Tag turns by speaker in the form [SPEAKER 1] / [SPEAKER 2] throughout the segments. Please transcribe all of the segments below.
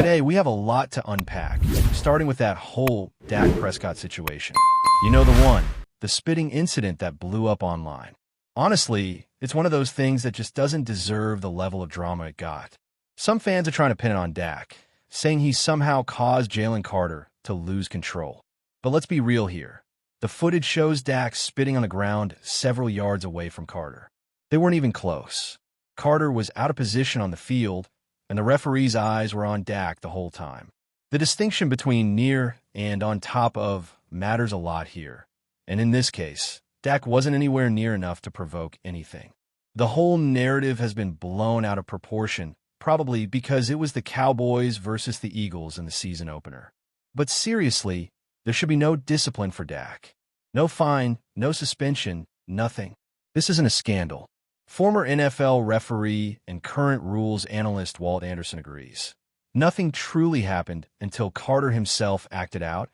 [SPEAKER 1] Today, we have a lot to unpack, starting with that whole Dak Prescott situation. You know the one, the spitting incident that blew up online. Honestly, it's one of those things that just doesn't deserve the level of drama it got. Some fans are trying to pin it on Dak, saying he somehow caused Jalen Carter to lose control. But let's be real here. The footage shows Dak spitting on the ground several yards away from Carter. They weren't even close. Carter was out of position on the field, and the referee's eyes were on Dak the whole time. The distinction between near and on top of matters a lot here. And in this case, Dak wasn't anywhere near enough to provoke anything. The whole narrative has been blown out of proportion, probably because it was the Cowboys versus the Eagles in the season opener. But seriously, there should be no discipline for Dak. No fine, no suspension, nothing. This isn't a scandal. Former NFL referee and current rules analyst Walt Anderson agrees. Nothing truly happened until Carter himself acted out,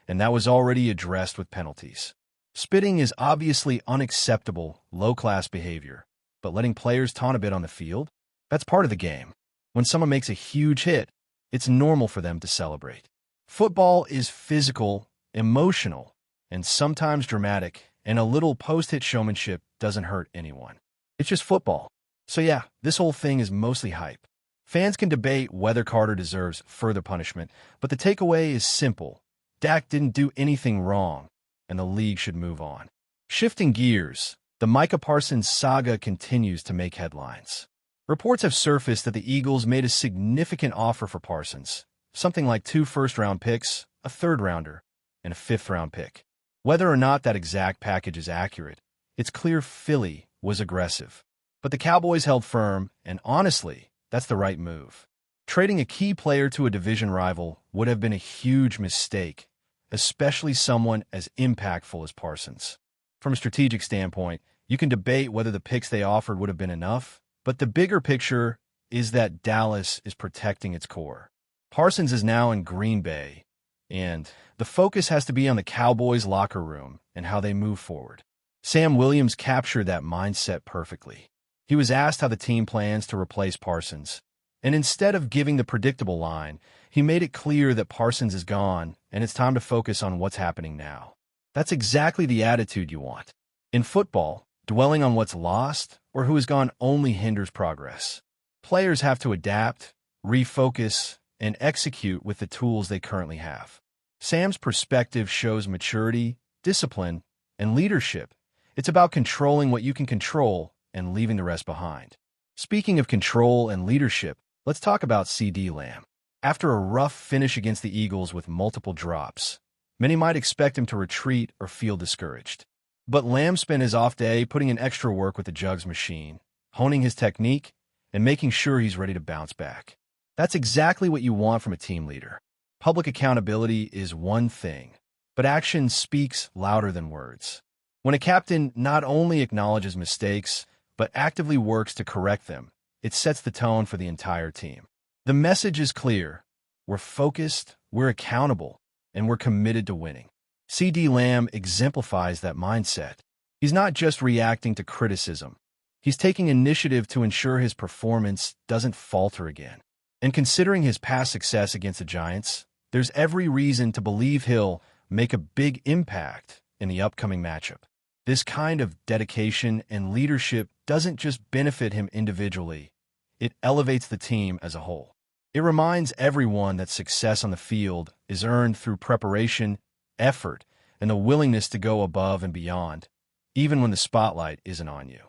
[SPEAKER 1] and that was already addressed with penalties. Spitting is obviously unacceptable, low-class behavior, but letting players taunt a bit on the field? That's part of the game. When someone makes a huge hit, it's normal for them to celebrate. Football is physical, emotional, and sometimes dramatic, and a little post-hit showmanship doesn't hurt anyone. It's just football. So yeah, this whole thing is mostly hype. Fans can debate whether Carter deserves further punishment, but the takeaway is simple. Dak didn't do anything wrong, and the league should move on. Shifting gears, the Micah Parsons saga continues to make headlines. Reports have surfaced that the Eagles made a significant offer for Parsons, something like 2 first-round picks, a third-rounder, and a fifth-round pick. Whether or not that exact package is accurate, it's clear Philly was aggressive. But the Cowboys held firm, and honestly, that's the right move. Trading a key player to a division rival would have been a huge mistake, especially someone as impactful as Parsons. From a strategic standpoint, you can debate whether the picks they offered would have been enough, but the bigger picture is that Dallas is protecting its core. Parsons is now in Green Bay, and the focus has to be on the Cowboys' locker room and how they move forward. Sam Williams captured that mindset perfectly. He was asked how the team plans to replace Parsons, and instead of giving the predictable line, he made it clear that Parsons is gone and it's time to focus on what's happening now. That's exactly the attitude you want. In football, dwelling on what's lost or who has gone only hinders progress. Players have to adapt, refocus, and execute with the tools they currently have. Sam's perspective shows maturity, discipline, and leadership. It's about controlling what you can control and leaving the rest behind. Speaking of control and leadership, let's talk about CeeDee Lamb. After a rough finish against the Eagles with multiple drops, many might expect him to retreat or feel discouraged. But Lamb spent his off day putting in extra work with the jugs machine, honing his technique, and making sure he's ready to bounce back. That's exactly what you want from a team leader. Public accountability is one thing, but action speaks louder than words. When a captain not only acknowledges mistakes, but actively works to correct them, it sets the tone for the entire team. The message is clear. We're focused, we're accountable, and we're committed to winning. CeeDee Lamb exemplifies that mindset. He's not just reacting to criticism. He's taking initiative to ensure his performance doesn't falter again. And considering his past success against the Giants, there's every reason to believe he'll make a big impact in the upcoming matchup. This kind of dedication and leadership doesn't just benefit him individually, it elevates the team as a whole. It reminds everyone that success on the field is earned through preparation, effort, and the willingness to go above and beyond, even when the spotlight isn't on you.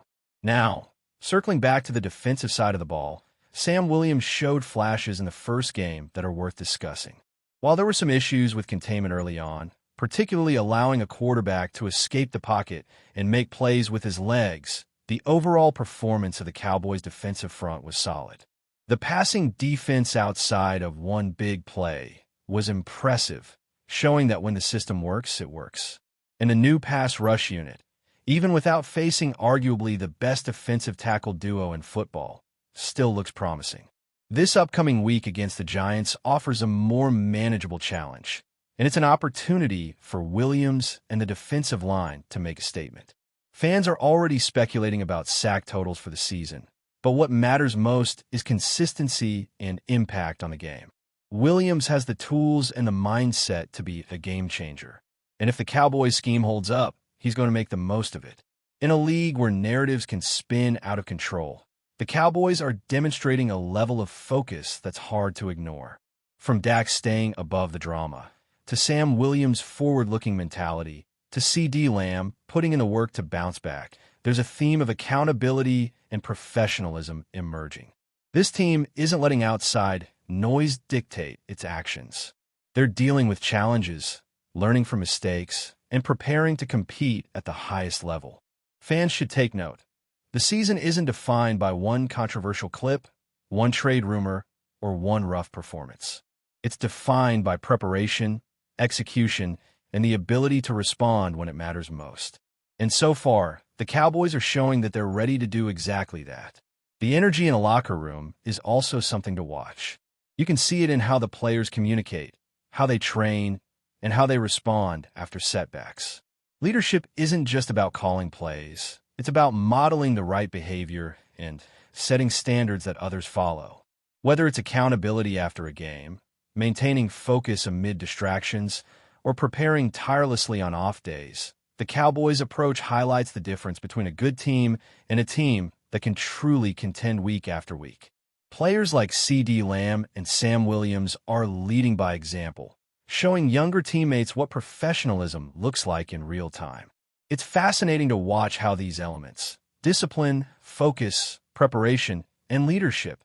[SPEAKER 1] Now, circling back to the defensive side of the ball, Sam Williams showed flashes in the first game that are worth discussing. While there were some issues with containment early on, particularly allowing a quarterback to escape the pocket and make plays with his legs, the overall performance of the Cowboys' defensive front was solid. The passing defense outside of one big play was impressive, showing that when the system works, it works. And a new pass rush unit, even without facing arguably the best defensive tackle duo in football, still looks promising. This upcoming week against the Giants offers a more manageable challenge, and it's an opportunity for Williams and the defensive line to make a statement. Fans are already speculating about sack totals for the season, but what matters most is consistency and impact on the game. Williams has the tools and the mindset to be a game changer. And if the Cowboys scheme holds up, he's going to make the most of it. In a league where narratives can spin out of control, the Cowboys are demonstrating a level of focus that's hard to ignore. From Dak staying above the drama, to Sam Williams' forward-looking mentality, to CeeDee Lamb putting in the work to bounce back, there's a theme of accountability and professionalism emerging. This team isn't letting outside noise dictate its actions. They're dealing with challenges, learning from mistakes, and preparing to compete at the highest level. Fans should take note. The season isn't defined by one controversial clip, one trade rumor, or one rough performance. It's defined by preparation, execution, and the ability to respond when it matters most. And so far, the Cowboys are showing that they're ready to do exactly that. The energy in a locker room is also something to watch. You can see it in how the players communicate, how they train, and how they respond after setbacks. Leadership isn't just about calling plays. It's about modeling the right behavior and setting standards that others follow. Whether it's accountability after a game, maintaining focus amid distractions, or preparing tirelessly on off days, the Cowboys' approach highlights the difference between a good team and a team that can truly contend week after week. Players like CeeDee Lamb and Sam Williams are leading by example, showing younger teammates what professionalism looks like in real time. It's fascinating to watch how these elements, discipline, focus, preparation, and leadership,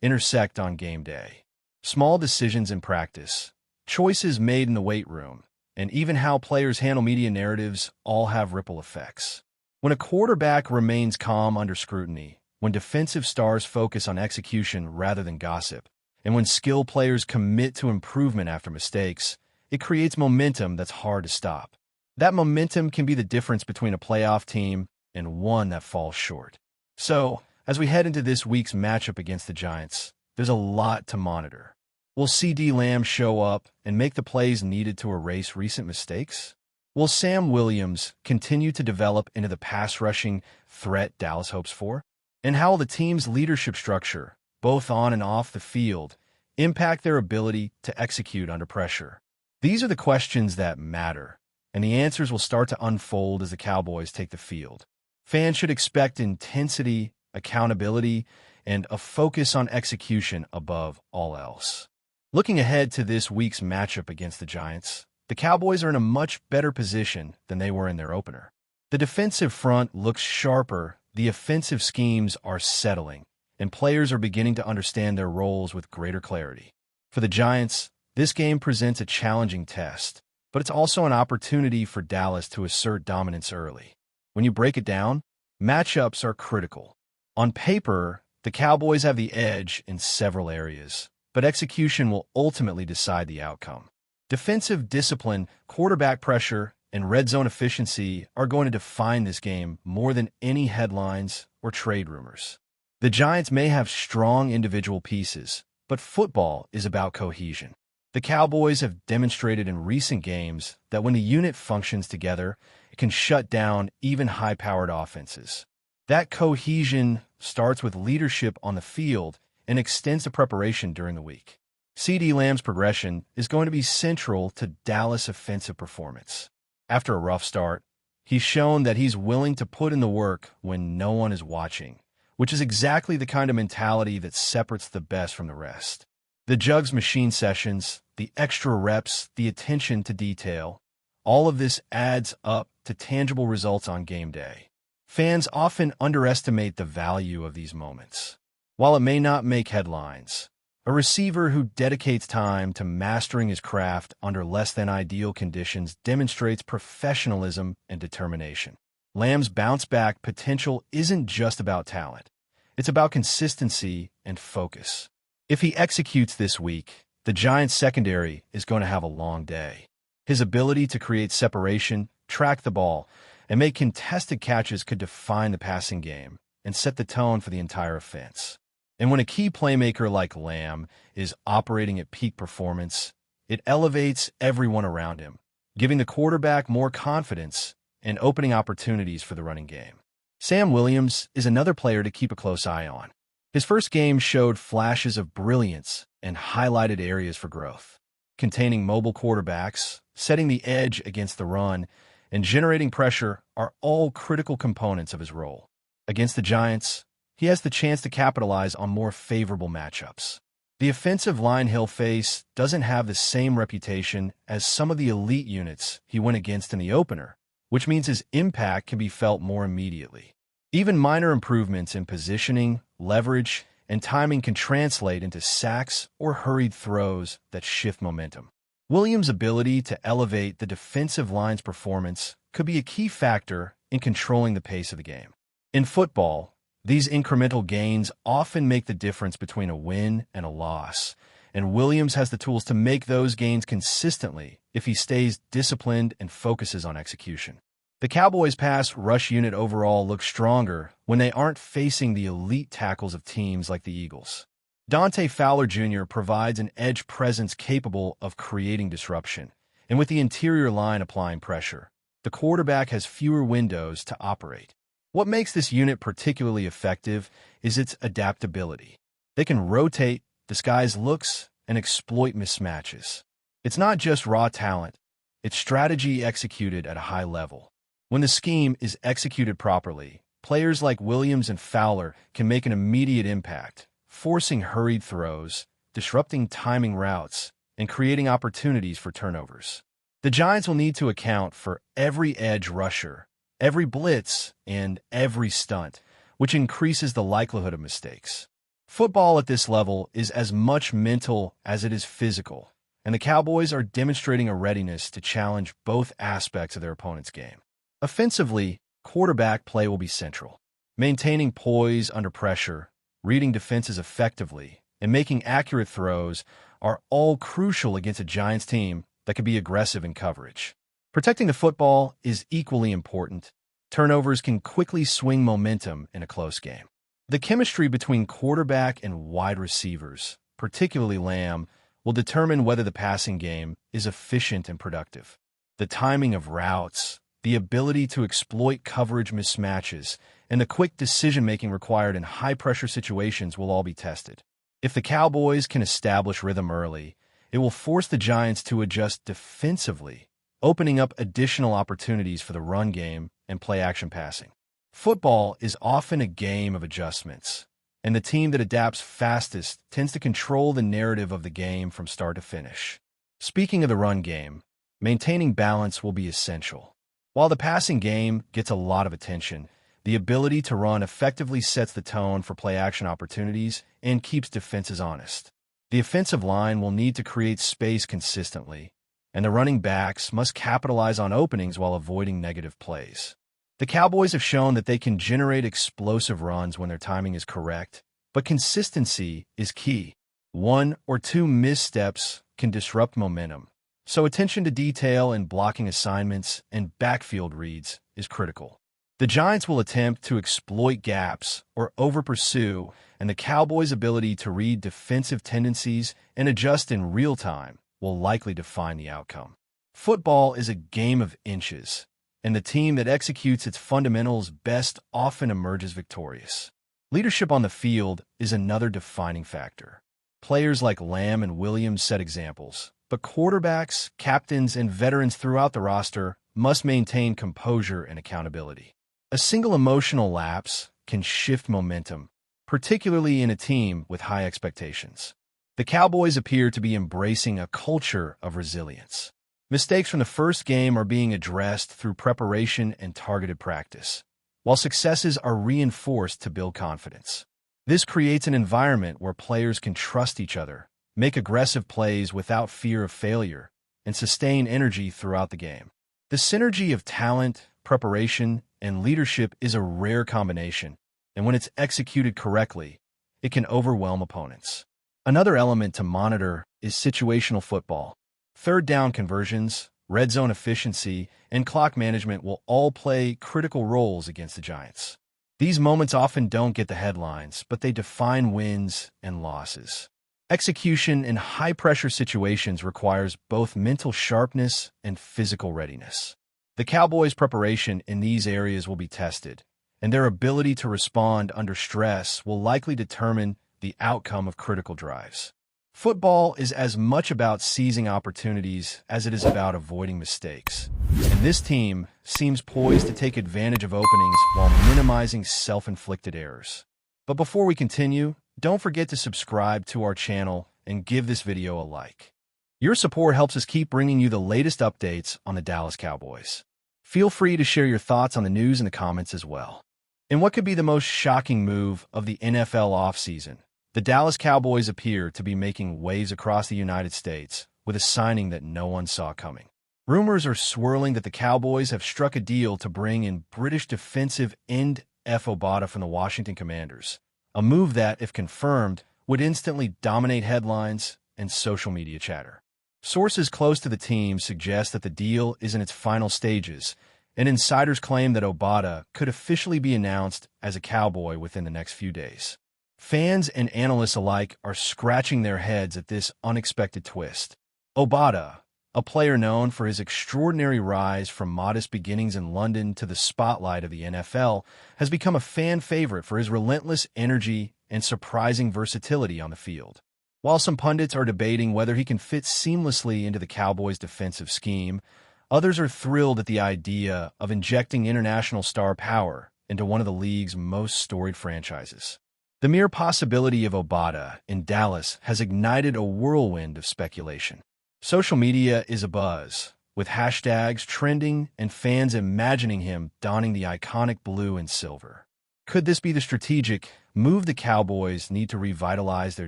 [SPEAKER 1] intersect on game day. Small decisions in practice, choices made in the weight room, and even how players handle media narratives all have ripple effects. When a quarterback remains calm under scrutiny, when defensive stars focus on execution rather than gossip, and when skilled players commit to improvement after mistakes, it creates momentum that's hard to stop. That momentum can be the difference between a playoff team and one that falls short. So, as we head into this week's matchup against the Giants, there's a lot to monitor. Will CeeDee Lamb show up and make the plays needed to erase recent mistakes? Will Sam Williams continue to develop into the pass-rushing threat Dallas hopes for? And how will the team's leadership structure, both on and off the field, impact their ability to execute under pressure? These are the questions that matter, and the answers will start to unfold as the Cowboys take the field. Fans should expect intensity, accountability, and a focus on execution above all else. Looking ahead to this week's matchup against the Giants, the Cowboys are in a much better position than they were in their opener. The defensive front looks sharper, the offensive schemes are settling, and players are beginning to understand their roles with greater clarity. For the Giants, this game presents a challenging test, but it's also an opportunity for Dallas to assert dominance early. When you break it down, matchups are critical. On paper, the Cowboys have the edge in several areas, but execution will ultimately decide the outcome. Defensive discipline, quarterback pressure, and red zone efficiency are going to define this game more than any headlines or trade rumors. The Giants may have strong individual pieces, but football is about cohesion. The Cowboys have demonstrated in recent games that when the unit functions together, it can shut down even high-powered offenses. That cohesion starts with leadership on the field and extends to preparation during the week. CeeDee Lamb's progression is going to be central to Dallas' offensive performance. After a rough start, he's shown that he's willing to put in the work when no one is watching, which is exactly the kind of mentality that separates the best from the rest. The Jugs machine sessions, the extra reps, the attention to detail, all of this adds up to tangible results on game day. Fans often underestimate the value of these moments. While it may not make headlines, a receiver who dedicates time to mastering his craft under less than ideal conditions demonstrates professionalism and determination. Lamb's bounce-back potential isn't just about talent. It's about consistency and focus. If he executes this week, the Giants' secondary is going to have a long day. His ability to create separation, track the ball, and make contested catches could define the passing game and set the tone for the entire offense. And when a key playmaker like Lamb is operating at peak performance, it elevates everyone around him, giving the quarterback more confidence and opening opportunities for the running game. Sam Williams is another player to keep a close eye on. His first game showed flashes of brilliance and highlighted areas for growth. Containing mobile quarterbacks, setting the edge against the run, and generating pressure are all critical components of his role. Against the Giants, he has the chance to capitalize on more favorable matchups. The offensive line he'll face doesn't have the same reputation as some of the elite units he went against in the opener, which means his impact can be felt more immediately. Even minor improvements in positioning, leverage, and timing can translate into sacks or hurried throws that shift momentum. Williams' ability to elevate the defensive line's performance could be a key factor in controlling the pace of the game. In football, these incremental gains often make the difference between a win and a loss, and Williams has the tools to make those gains consistently if he stays disciplined and focuses on execution. The Cowboys' pass rush unit overall looks stronger when they aren't facing the elite tackles of teams like the Eagles. Dante Fowler Jr. provides an edge presence capable of creating disruption, and with the interior line applying pressure, the quarterback has fewer windows to operate. What makes this unit particularly effective is its adaptability. They can rotate, disguise looks, and exploit mismatches. It's not just raw talent, it's strategy executed at a high level. When the scheme is executed properly, players like Williams and Fowler can make an immediate impact, forcing hurried throws, disrupting timing routes, and creating opportunities for turnovers. The Giants will need to account for every edge rusher, every blitz, and every stunt, which increases the likelihood of mistakes. Football at this level is as much mental as it is physical, and the Cowboys are demonstrating a readiness to challenge both aspects of their opponent's game. Offensively, quarterback play will be central. Maintaining poise under pressure, reading defenses effectively, and making accurate throws are all crucial against a Giants team that can be aggressive in coverage. Protecting the football is equally important. Turnovers can quickly swing momentum in a close game. The chemistry between quarterback and wide receivers, particularly Lamb, will determine whether the passing game is efficient and productive. The timing of routes, the ability to exploit coverage mismatches, and the quick decision-making required in high-pressure situations will all be tested. If the Cowboys can establish rhythm early, it will force the Giants to adjust defensively, opening up additional opportunities for the run game and play-action passing. Football is often a game of adjustments, and the team that adapts fastest tends to control the narrative of the game from start to finish. Speaking of the run game, maintaining balance will be essential. While the passing game gets a lot of attention, the ability to run effectively sets the tone for play-action opportunities and keeps defenses honest. The offensive line will need to create space consistently, and the running backs must capitalize on openings while avoiding negative plays. The Cowboys have shown that they can generate explosive runs when their timing is correct, but consistency is key. One or two missteps can disrupt momentum, so attention to detail in blocking assignments and backfield reads is critical. The Giants will attempt to exploit gaps or over-pursue, and the Cowboys' ability to read defensive tendencies and adjust in real time will likely define the outcome. Football is a game of inches, and the team that executes its fundamentals best often emerges victorious. Leadership on the field is another defining factor. Players like Lamb and Williams set examples, but quarterbacks, captains, and veterans throughout the roster must maintain composure and accountability. A single emotional lapse can shift momentum, particularly in a team with high expectations. The Cowboys appear to be embracing a culture of resilience. Mistakes from the first game are being addressed through preparation and targeted practice, while successes are reinforced to build confidence. This creates an environment where players can trust each other, make aggressive plays without fear of failure, and sustain energy throughout the game. The synergy of talent, preparation, and leadership is a rare combination, and when it's executed correctly, it can overwhelm opponents. Another element to monitor is situational football. Third down conversions, red zone efficiency, and clock management will all play critical roles against the Giants. These moments often don't get the headlines, but they define wins and losses. Execution in high-pressure situations requires both mental sharpness and physical readiness. The Cowboys' preparation in these areas will be tested, and their ability to respond under stress will likely determine the outcome of critical drives. Football is as much about seizing opportunities as it is about avoiding mistakes. And this team seems poised to take advantage of openings while minimizing self-inflicted errors. But before we continue, don't forget to subscribe to our channel and give this video a like. Your support helps us keep bringing you the latest updates on the Dallas Cowboys. Feel free to share your thoughts on the news in the comments as well. In what could be the most shocking move of the NFL offseason, the Dallas Cowboys appear to be making waves across the United States with a signing that no one saw coming. Rumors are swirling that the Cowboys have struck a deal to bring in British defensive end Efe Obada from the Washington Commanders, a move that, if confirmed, would instantly dominate headlines and social media chatter. Sources close to the team suggest that the deal is in its final stages, and insiders claim that Obada could officially be announced as a Cowboy within the next few days. Fans and analysts alike are scratching their heads at this unexpected twist. Obada, a player known for his extraordinary rise from modest beginnings in London to the spotlight of the NFL, has become a fan favorite for his relentless energy and surprising versatility on the field. While some pundits are debating whether he can fit seamlessly into the Cowboys' defensive scheme, others are thrilled at the idea of injecting international star power into one of the league's most storied franchises. The mere possibility of Obada in Dallas has ignited a whirlwind of speculation. Social media is abuzz, with hashtags trending and fans imagining him donning the iconic blue and silver. Could this be the strategic move the Cowboys need to revitalize their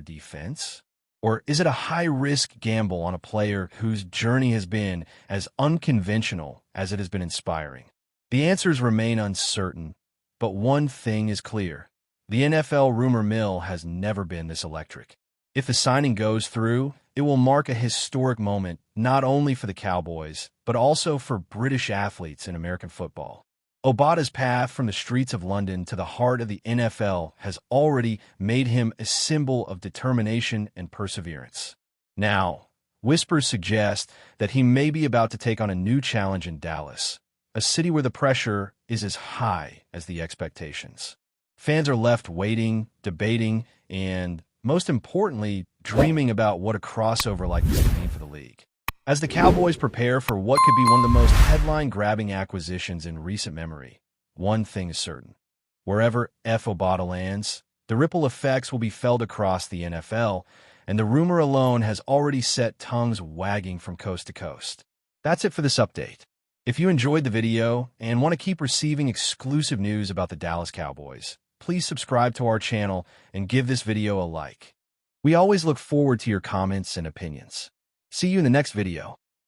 [SPEAKER 1] defense? Or is it a high-risk gamble on a player whose journey has been as unconventional as it has been inspiring? The answers remain uncertain, but one thing is clear. The NFL rumor mill has never been this electric. If the signing goes through, it will mark a historic moment not only for the Cowboys, but also for British athletes in American football. Obada's path from the streets of London to the heart of the NFL has already made him a symbol of determination and perseverance. Now, whispers suggest that he may be about to take on a new challenge in Dallas, a city where the pressure is as high as the expectations. Fans are left waiting, debating, and, most importantly, dreaming about what a crossover like this would mean for the league. As the Cowboys prepare for what could be one of the most headline-grabbing acquisitions in recent memory, one thing is certain. Wherever Efe Obada lands, the ripple effects will be felt across the NFL, and the rumor alone has already set tongues wagging from coast to coast. That's it for this update. If you enjoyed the video and want to keep receiving exclusive news about the Dallas Cowboys, please subscribe to our channel and give this video a like. We always look forward to your comments and opinions. See you in the next video.